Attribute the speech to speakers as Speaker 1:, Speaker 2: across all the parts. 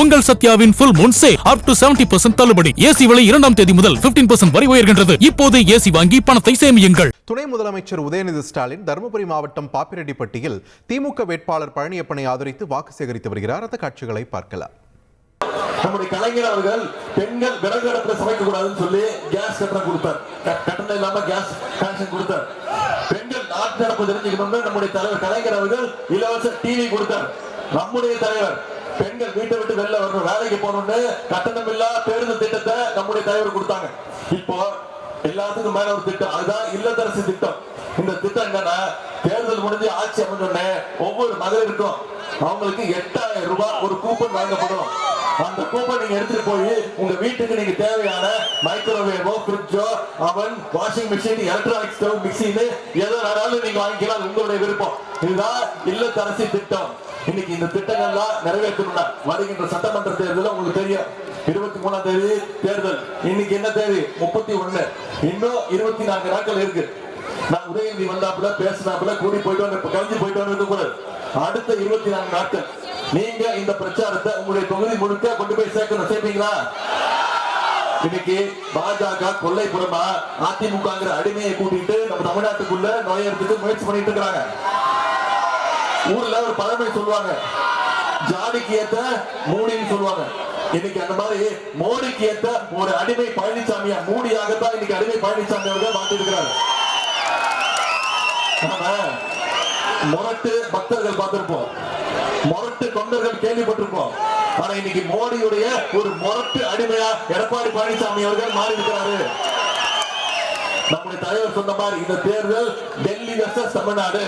Speaker 1: உங்கள் சத்யாவின் full moon sale up to 70% தள்ளுபடி. AC விலை 2ஆம் தேதி முதல் 15% வரை உயர்கின்றது. இப்போது ஏசி வாங்கி பணத்தை சேமியுங்கள்.
Speaker 2: துணை முதலமைச்சர் உதயநிதி ஸ்டாலின் தருமபுரி மாவட்டம் பாப்பிரெட்டிப்பட்டியில் திமுக வேட்பாளர் பழனியப்பனை ஆதரித்து வாக்கு சேகரித்து வருகிறார். அந்த காட்சிகளை பார்க்கலாம்.
Speaker 3: நம்முடைய கலைஞர் அவர்கள் பெண்கள் விறகு அடுப்புல சமைக்க கூடாதுன்னு சொல்லி கேஸ் கட்டணம் கொடுத்தார். கட்டணம் இல்லாம கேஸ் கனெக்ஷன் கொடுத்தார். பெண்கள் நாட்டு நடப்பு தெரிஞ்சுக்கணும்னு நம்முடைய தலைவர் கலைஞர் அவர்கள் இலவச டிவி கொடுத்தார். நம்முடைய தலைவர் பெண்கள் வீட்டை விட்டு வெளில வரணும், வேலைக்கு போகணும்னு கட்டணம் இல்லா பேருந்து திட்டத்தை நம்முடைய தலைவர் கொடுத்தாங்க. இப்போ எல்லாத்துக்கும் மேல ஒரு திட்டம், அதுதான் இல்லத்தரசி திட்டம். இந்த திட்டம் என்னன்னா, தேர்தல் முடிஞ்சு ஆட்சி அமைஞ்சோடனே ஒவ்வொரு மகளிருக்கும் அவங்களுக்கு 8000 ரூபாய் ஒரு கூப்பன் வழங்கப்படும். அந்த கூப்பன் நீங்க எடுத்துட்டு போய் உங்க வீட்டுக்கு நீங்க தேவையான மைக்ரோவேவோ, ஃப்ரிட்ஜோ, அவன், வாஷிங் மிஷின், எலக்ட்ரானிக் ஸ்டவ், மிக்சின்னு எதோ வேணாலும் நீங்க வாங்கிக்கலாம். உங்களுடைய விருப்பம். இதுதான் இல்லத்தரசி திட்டம். இன்னைக்கு இந்த திட்டங்கள்லாம் நிறைவேற்றணும்னா வருகின்ற சட்டமன்ற தேர்தல் உங்களுக்கு தெரியும். 23ஆம் தேதி தேர்தல். இன்னைக்கு என்ன தேதி? 31. இன்னும் 24 நாட்கள் இருக்கு. நான் உதயநிதி வந்தாப்புல பேசினாப்புல கூடி போயிட்டு கலைஞ்சு போயிட்டு இருக்க கூடாது. அடுத்த 24 நாட்கள் நீங்க இந்த பிரச்சாரத்தை உங்களுடைய தொகுதி முழுக்க கொண்டு போய் சேர்க்கணும். சேர்ப்பீங்களா? இன்னைக்கு பாஜக கொல்லைப்புறமா அதிமுகங்கிற அடிமையை கூட்டிட்டு நம்ம தமிழ்நாட்டுக்குள்ள நுழையறதுக்கு முயற்சி பண்ணிட்டு இருக்காங்க. ஊர்ல ஒரு பழமை சொல்லுவாங்க, ஜாடிக்கு ஏத்த மூடின்னு சொல்லுவாங்க. இன்னைக்கு அந்த மாதிரி மோடிக்கு ஏத்த ஒரு அடிமை பழனிசாமியா மூடியாகத்தான் இன்னைக்கு அடிமை பழனிசாமி அவர்கள் மாற்றி இருக்கிறார். முரட்டு பக்தர்கள் பார்த்திருப்போம், முரட்டு தொண்டர்கள் கேள்விப்பட்டிருப்போம். ஆனா இன்னைக்கு மோடியுடைய ஒரு முரட்டு அடிமையா எடப்பாடி பழனிசாமி அவர்கள் மாறி இருக்கிறாரு. நம்முடைய தலைவர் சொன்ன மாதிரி இந்த தேர்தல் டெல்லி வெர்சஸ் தமிழ்நாடு.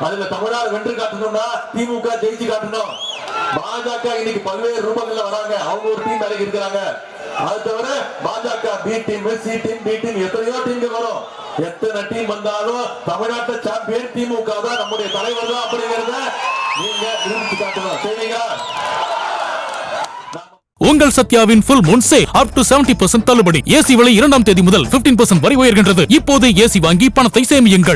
Speaker 3: அதுல தமிழ்நாடு வென்று காட்டணும்னா திமுக ஜெயிச்சு காட்டணும். பாஜக இன்னைக்கு பல்வேறு ரூபங்கள்ல வராங்க. அவங்க ஒரு டீம் வேலைக்கு இருக்கிறாங்க. அது தவிர பாஜக B team, C team, B team, எத்தனையோ டீம்கள் வரும். எத்தனை டீம் வந்தாலும் தமிழ்நாட்டு சாம்பியன் திமுக தான், நம்முடைய தலைவர் தான் அப்படிங்கறத நீங்க நிரூபித்து காட்டணும். சரிங்களா?
Speaker 1: உங்கள் சத்யாவின் full moon sale up to 70% தள்ளுபடி. ஏசி விலை 2ஆம் தேதி முதல் 15% வரை உயர்கின்றது. இப்போது ஏசி வாங்கி பணத்தை சேமியுங்கள்.